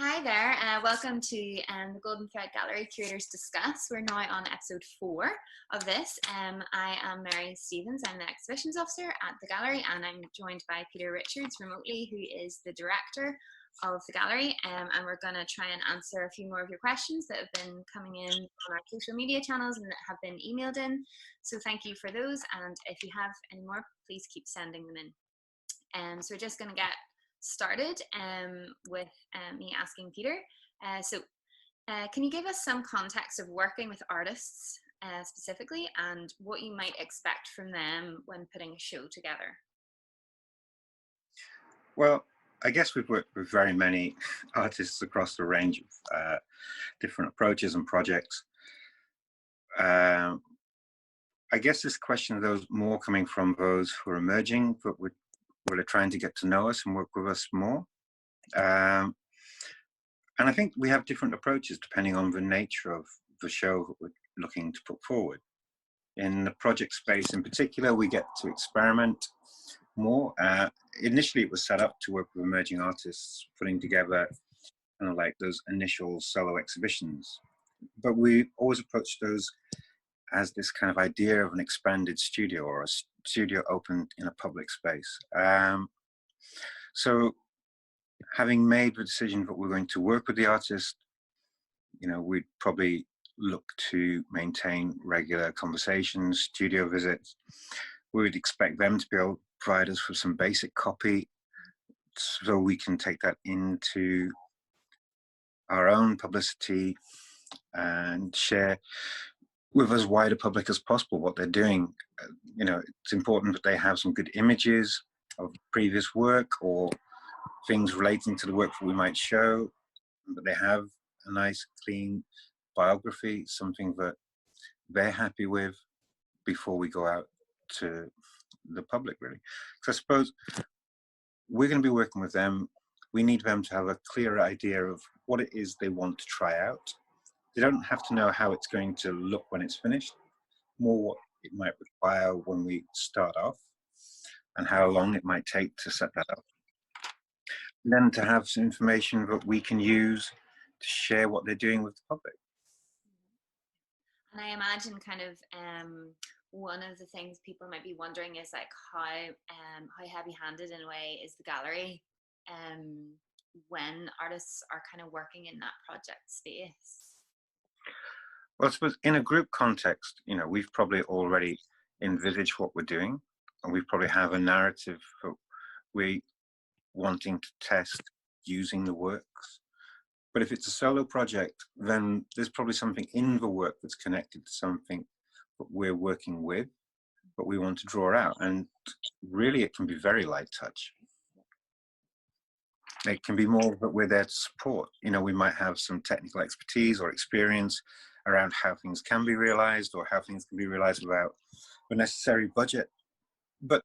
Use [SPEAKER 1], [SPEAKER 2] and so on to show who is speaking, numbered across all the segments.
[SPEAKER 1] Hi there, welcome to the Golden Thread Gallery Curators Discuss. We're now on episode 4 of this. I am Mary Stevens, I'm the Exhibitions Officer at the Gallery, and I'm joined by Peter Richards remotely, who is the Director of the Gallery, and we're going to try and answer a few more of your questions that have been coming in on our social media channels and that have been emailed in. So thank you for those, and if you have any more, please keep sending them in. So we're just going to get started with me asking Peter. Can you give us some context of working with artists specifically, and what you might expect from them when putting a show together?
[SPEAKER 2] Well, I guess we've worked with very many artists across a range of different approaches and projects. I guess this question, those more coming from those who are emerging, but are trying to get to know us and work with us more. And I think we have different approaches depending on the nature of the show that we're looking to put forward. In the project space in particular, we get to experiment more. Initially, it was set up to work with emerging artists, putting together kind of like those initial solo exhibitions. But we always approach those as this kind of idea of an expanded studio or a studio opened in a public space. So having made the decision that we're going to work with the artist, we'd probably look to maintain regular conversations, studio visits. We would expect them to be able to provide us with some basic copy so we can take that into our own publicity and share with as wide a public as possible what they're doing. It's important that they have some good images of previous work or things relating to the work that we might show, but they have a nice, clean biography, something that they're happy with before we go out to the public, really. So I suppose we're going to be working with them. We need them to have a clearer idea of what it is they want to try out. They don't have to know how it's going to look when it's finished, more what it might require when we start off and how long it might take to set that up. And then to have some information that we can use to share what they're doing with the public.
[SPEAKER 1] And I imagine kind of one of the things people might be wondering is like how heavy-handed in a way is the gallery when artists are kind of working in that project space.
[SPEAKER 2] Well, I suppose in a group context, we've probably already envisaged what we're doing, and we probably have a narrative for we wanting to test using the works. But if it's a solo project, then there's probably something in the work that's connected to something that we're working with, but we want to draw out. And really, it can be very light touch. It can be more that we're there to support. We might have some technical expertise or experience around how things can be realized or how things can be realized without the necessary budget. But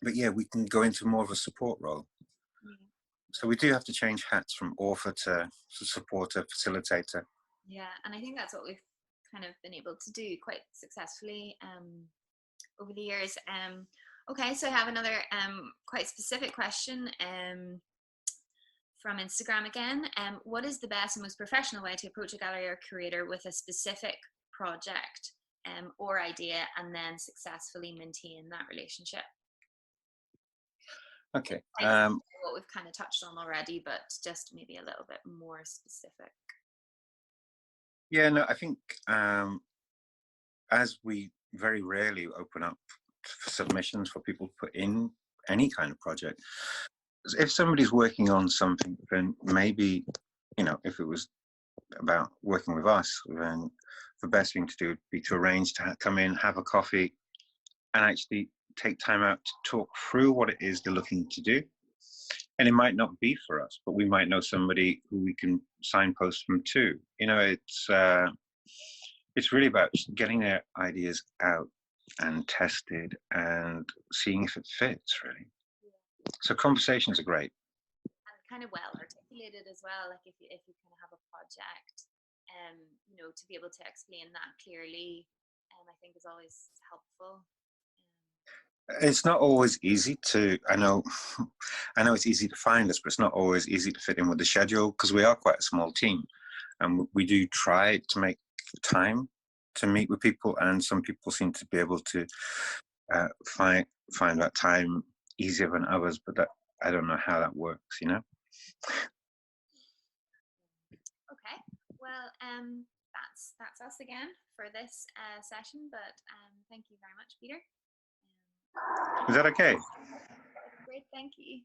[SPEAKER 2] yeah, we can go into more of a support role. So we do have to change hats from author to supporter, facilitator.
[SPEAKER 1] Yeah, and I think that's what we've kind of been able to do quite successfully over the years. Okay, so I have another quite specific question from Instagram again. What is the best and most professional way to approach a gallery or curator with a specific project or idea and then successfully maintain that relationship?
[SPEAKER 2] Okay.
[SPEAKER 1] What we've kind of touched on already, but just maybe a little bit more specific.
[SPEAKER 2] Yeah, no, I think as we very rarely open up submissions for people to put in any kind of project, if somebody's working on something, then maybe, if it was about working with us, then the best thing to do would be to arrange to come in, have a coffee, and actually take time out to talk through what it is they're looking to do. And it might not be for us, but we might know somebody who we can signpost them to. It's really about getting their ideas out and tested and seeing if it fits, really. Yeah. So conversations are great.
[SPEAKER 1] And kind of well articulated as well. Like if you kind of have a project, to be able to explain that clearly, I think is always helpful.
[SPEAKER 2] It's not always easy to, I know, I know it's easy to find us, but it's not always easy to fit in with the schedule because we are quite a small team, and we do try to make time to meet with people, and some people seem to be able to find that time easier than others, but that, I don't know how that works, you know.
[SPEAKER 1] Okay, well, that's us again for this session, but thank you very much, Peter.
[SPEAKER 2] Is that okay?
[SPEAKER 1] Great, thank you.